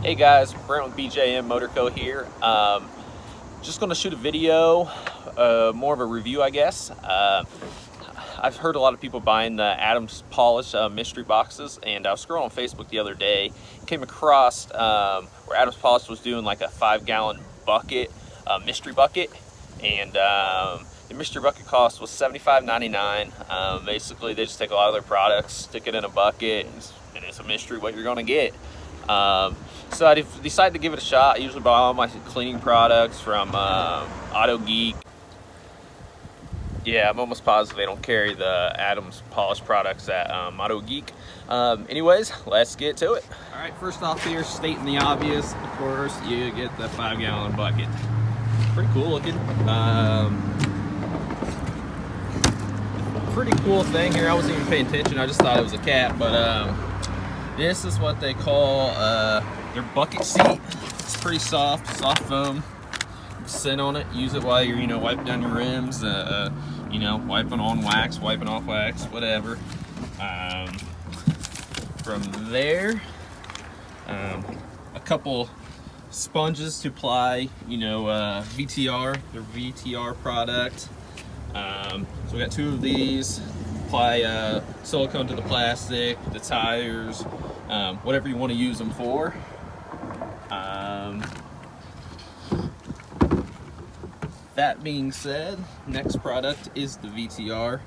Hey guys, Brent with BJM Motor Co. here. Just going to shoot a video, more of a review, I guess. I've heard a lot of people buying the Adams Polish mystery boxes, and I was scrolling on Facebook the other day, came across where Adams Polish was doing like a 5-gallon bucket, mystery bucket, and the mystery bucket cost was $75.99. Basically, they just take a lot of their products, stick it in a bucket, and it's a mystery what you're going to get. So I decided to give it a shot. I usually buy all my cleaning products from Auto Geek. Yeah, I'm almost positive they don't carry the Adams Polish products at Auto Geek. Anyways, let's get to it. All right, first off here, stating the obvious, of course, you get the 5-gallon bucket. Pretty cool looking. Pretty cool thing here. I wasn't even paying attention. I just thought it was a cap, but this is what they call their bucket seat. It's pretty soft foam. Sit on it, use it while you're, wiping down your rims, wiping on wax, wiping off wax, whatever. From there, a couple sponges to apply, VTR, their VTR product. So we got 2 of these. Apply silicone to the plastic, the tires, whatever you want to use them for. That being said, next product is the VTR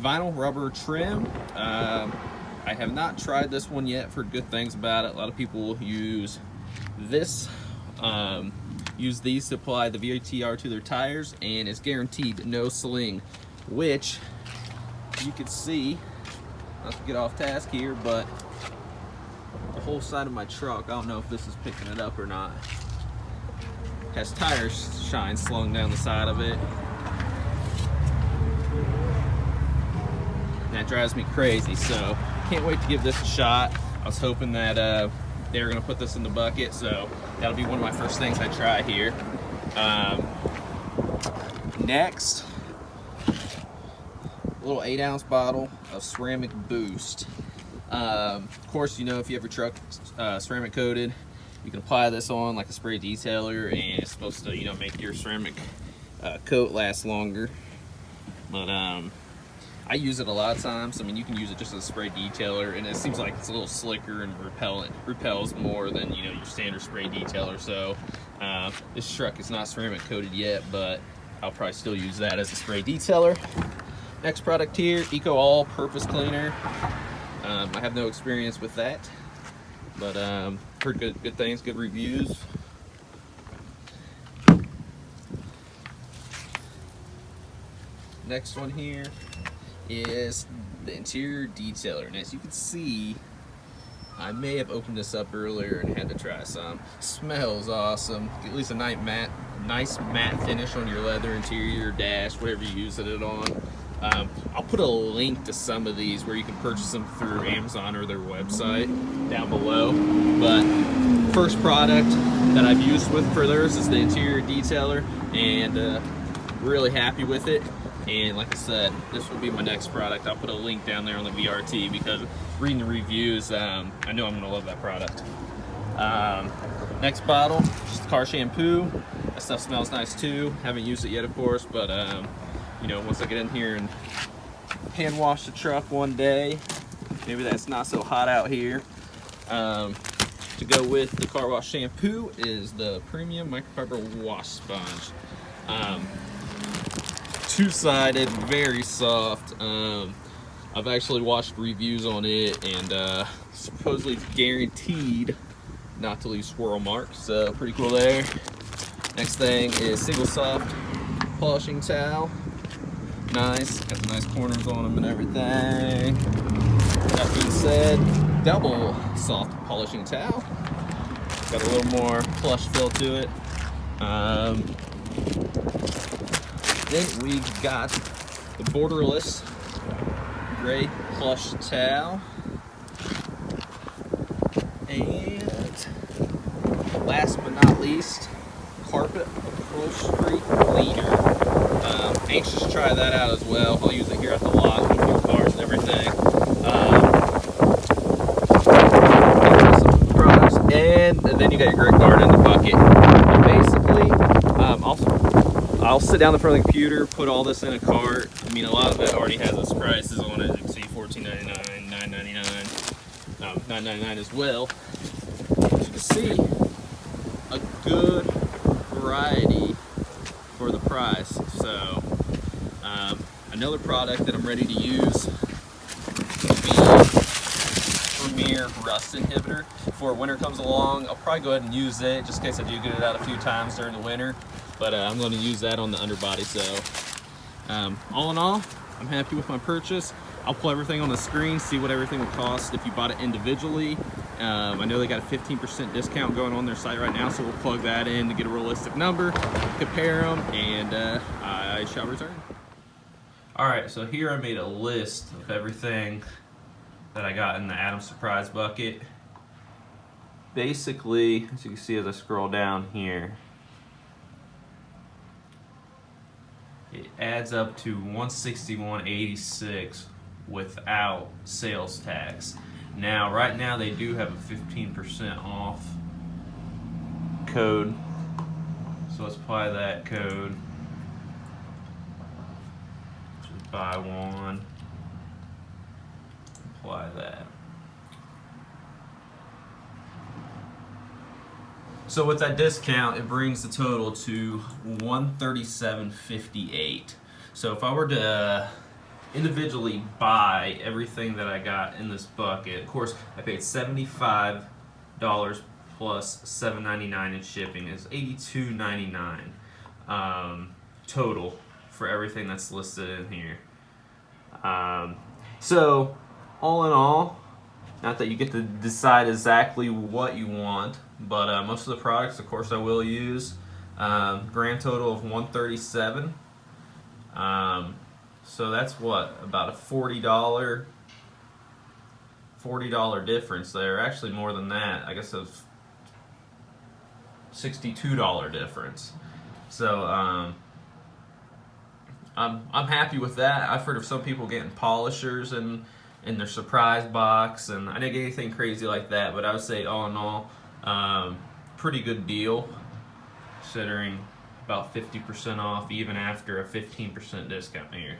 vinyl rubber trim. I have not tried this one yet, for good things about it. A lot of people use this, use these to apply the VTR to their tires, and it's guaranteed no sling, which you can see, not to get off task here, but the whole side of my truck, I don't know if this is picking it up or not, has tire shine slung down the side of it. That drives me crazy, so can't wait to give this a shot. I was hoping that they were gonna put this in the bucket, so that'll be one of my first things I try here. Next, little 8-ounce bottle of ceramic boost. Of course, if you have your truck ceramic coated, you can apply this on like a spray detailer, and it's supposed to make your ceramic coat last longer. But I use it a lot of times. I mean, you can use it just as a spray detailer, and it seems like it's a little slicker and repels more than your standard spray detailer. So this truck is not ceramic coated yet, but I'll probably still use that as a spray detailer. Next product here, Eco All-Purpose Cleaner. I have no experience with that, but heard good things, good reviews. Next one here is the interior detailer, and as you can see, I may have opened this up earlier and had to try some. Smells awesome. At least a nice matte finish on your leather interior, dash, whatever you use it on. I'll put a link to some of these where you can purchase them through Amazon or their website down below. But first product that I've used for theirs is the interior detailer, and really happy with it. And like I said, this will be my next product. I'll put a link down there on the VRT, because reading the reviews, I know I'm gonna love that product. Next bottle, just car shampoo. That stuff smells nice too. Haven't used it yet, of course, but once I get in here and hand wash the truck one day, maybe that's not so hot out here. To go with the car wash shampoo is the premium microfiber wash sponge. 2-sided, very soft. I've actually watched reviews on it, and supposedly it's guaranteed not to leave swirl marks, so pretty cool there. Next thing is single soft polishing towel. Nice, got the nice corners on them and everything. That being said, double soft polishing towel. Got a little more plush feel to it. Then we've got the borderless gray plush towel. And last but not least, carpet upholstery cleaner. Anxious to try that out as well. I'll use it here at the lot with new cars and everything. and then you got your grit guard in the bucket. And basically, I'll sit down in front of the computer, put all this in a cart. I mean, a lot of it already has its prices on it. You can see $14.99, $9.99, $9.99 as well. As you can see, a good variety for the price. So another product that I'm ready to use will be Premier Rust Inhibitor. Before winter comes along, I'll probably go ahead and use it just in case I do get it out a few times during the winter. But I'm going to use that on the underbody. So all in all, I'm happy with my purchase. I'll pull everything on the screen, see what everything would cost if you bought it individually. I know they got a 15% discount going on their site right now, so we'll plug that in to get a realistic number, compare them, and I shall return. All right, so here I made a list of everything that I got in the Adam Surprise bucket. Basically, as you can see as I scroll down here, it adds up to $161.86 without sales tax. Now, right now they do have a 15% off code, so let's apply that code. Just buy one, apply that. So with that discount, it brings the total to $137.58. So if I were to individually buy everything that I got in this bucket, of course I paid $75 plus $7.99 in shipping. It's $82.99 total for everything that's listed in here. So all in all, not that you get to decide exactly what you want, but most of the products, of course, I will use. Grand total of $137. So that's what, about a $40 difference there. Actually, more than that. I guess it's $62 difference. So I'm happy with that. I've heard of some people getting polishers in their surprise box, and I didn't get anything crazy like that, but I would say all in all, pretty good deal, considering about 50% off even after a 15% discount here.